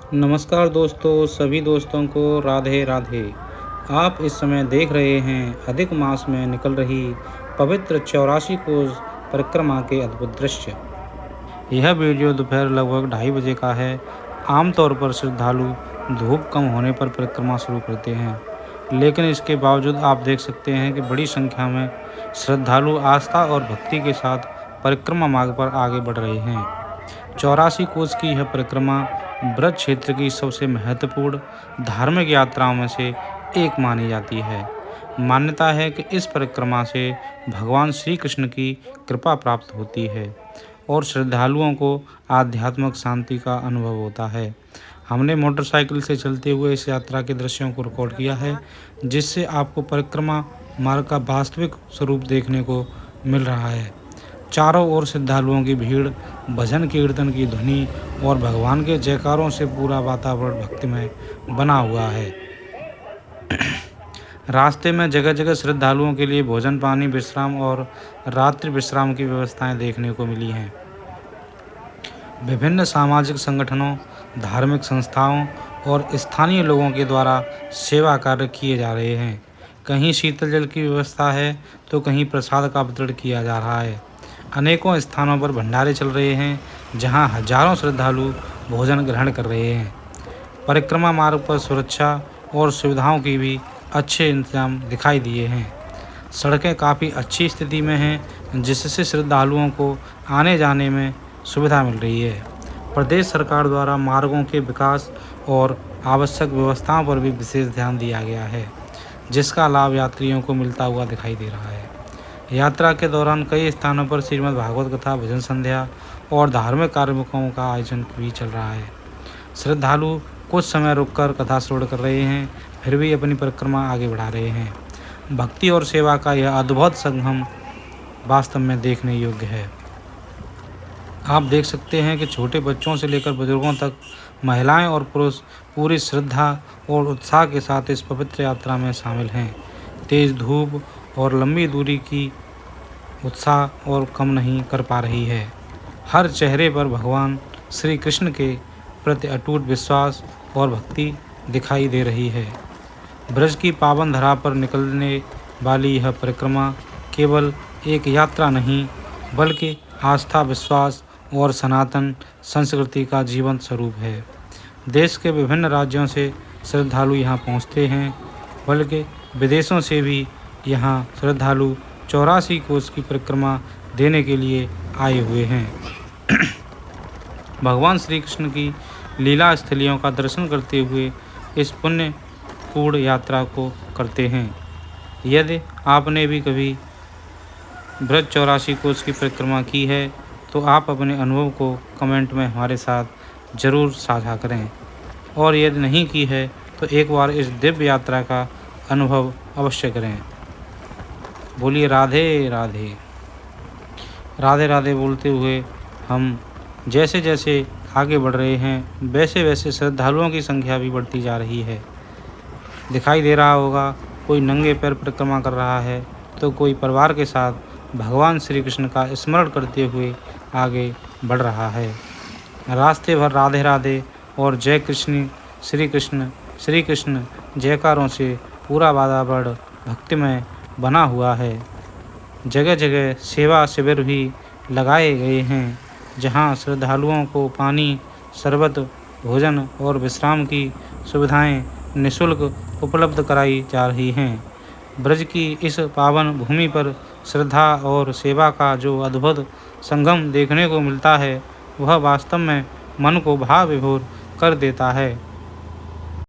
नमस्कार दोस्तों, सभी दोस्तों को राधे राधे। आप इस समय देख रहे हैं अधिक मास में निकल रही पवित्र 84 कोस परिक्रमा के अद्भुत दृश्य। यह वीडियो दोपहर लगभग 2:30 बजे का है। आमतौर पर श्रद्धालु धूप कम होने पर परिक्रमा शुरू करते हैं, लेकिन इसके बावजूद आप देख सकते हैं कि बड़ी संख्या में श्रद्धालु आस्था और भक्ति के साथ परिक्रमा मार्ग पर आगे बढ़ रहे हैं। 84 कोस की यह परिक्रमा ब्रज क्षेत्र की सबसे महत्वपूर्ण धार्मिक यात्राओं में से एक मानी जाती है। मान्यता है कि इस परिक्रमा से भगवान श्री कृष्ण की कृपा प्राप्त होती है और श्रद्धालुओं को आध्यात्मिक शांति का अनुभव होता है। हमने मोटरसाइकिल से चलते हुए इस यात्रा के दृश्यों को रिकॉर्ड किया है, जिससे आपको परिक्रमा मार्ग का वास्तविक स्वरूप देखने को मिल रहा है। चारों ओर श्रद्धालुओं की भीड़, भजन कीर्तन की ध्वनि और भगवान के जयकारों से पूरा वातावरण भक्तिमय बना हुआ है। रास्ते में जगह जगह श्रद्धालुओं के लिए भोजन, पानी, विश्राम और रात्रि विश्राम की व्यवस्थाएं देखने को मिली हैं। विभिन्न सामाजिक संगठनों, धार्मिक संस्थाओं और स्थानीय लोगों के द्वारा सेवा कार्य किए जा रहे हैं। कहीं शीतल जल की व्यवस्था है तो कहीं प्रसाद का वितरण किया जा रहा है। अनेकों स्थानों पर भंडारे चल रहे हैं, जहां हजारों श्रद्धालु भोजन ग्रहण कर रहे हैं। परिक्रमा मार्ग पर सुरक्षा और सुविधाओं की भी अच्छे इंतजाम दिखाई दिए हैं। सड़कें काफ़ी अच्छी स्थिति में हैं, जिससे श्रद्धालुओं को आने जाने में सुविधा मिल रही है। प्रदेश सरकार द्वारा मार्गों के विकास और आवश्यक व्यवस्थाओं पर भी विशेष ध्यान दिया गया है, जिसका लाभ यात्रियों को मिलता हुआ दिखाई दे रहा है। यात्रा के दौरान कई स्थानों पर श्रीमद् भागवत कथा, भजन संध्या और धार्मिक कार्यक्रमों का आयोजन भी चल रहा है। श्रद्धालु कुछ समय रुककर कथा श्रवण कर रहे हैं, फिर भी अपनी परिक्रमा आगे बढ़ा रहे हैं। भक्ति और सेवा का यह अद्भुत संगम वास्तव में देखने योग्य है। आप देख सकते हैं कि छोटे बच्चों से लेकर बुजुर्गों तक, महिलाएं और पुरुष पूरी श्रद्धा और उत्साह के साथ इस पवित्र यात्रा में शामिल हैं। तेज धूप और लंबी दूरी की उत्साह और कम नहीं कर पा रही है। हर चेहरे पर भगवान श्री कृष्ण के प्रति अटूट विश्वास और भक्ति दिखाई दे रही है। ब्रज की पावन धरा पर निकलने वाली यह परिक्रमा केवल एक यात्रा नहीं, बल्कि आस्था, विश्वास और सनातन संस्कृति का जीवंत स्वरूप है। देश के विभिन्न राज्यों से श्रद्धालु यहाँ पहुँचते हैं, बल्कि विदेशों से भी यहाँ श्रद्धालु 84 कोस की परिक्रमा देने के लिए आए हुए हैं। भगवान श्री कृष्ण की लीला स्थलियों का दर्शन करते हुए इस पुण्य पूर्ण यात्रा को करते हैं। यदि आपने भी कभी ब्रज 84 कोस की परिक्रमा की है तो आप अपने अनुभव को कमेंट में हमारे साथ ज़रूर साझा करें, और यदि नहीं की है तो एक बार इस दिव्य यात्रा का अनुभव अवश्य करें। बोलिए राधे राधे। राधे राधे बोलते हुए हम जैसे जैसे आगे बढ़ रहे हैं, वैसे वैसे श्रद्धालुओं की संख्या भी बढ़ती जा रही है। दिखाई दे रहा होगा, कोई नंगे पैर परिक्रमा कर रहा है तो कोई परिवार के साथ भगवान श्री कृष्ण का स्मरण करते हुए आगे बढ़ रहा है। रास्ते भर राधे राधे और जय कृष्ण श्री कृष्ण जयकारों से पूरा वातावरण भक्तिमय बना हुआ है। जगह जगह सेवा शिविर भी लगाए गए हैं, जहां श्रद्धालुओं को पानी, शरबत, भोजन और विश्राम की सुविधाएं निःशुल्क उपलब्ध कराई जा रही हैं। ब्रज की इस पावन भूमि पर श्रद्धा और सेवा का जो अद्भुत संगम देखने को मिलता है, वह वास्तव में मन को भाव विभोर कर देता है।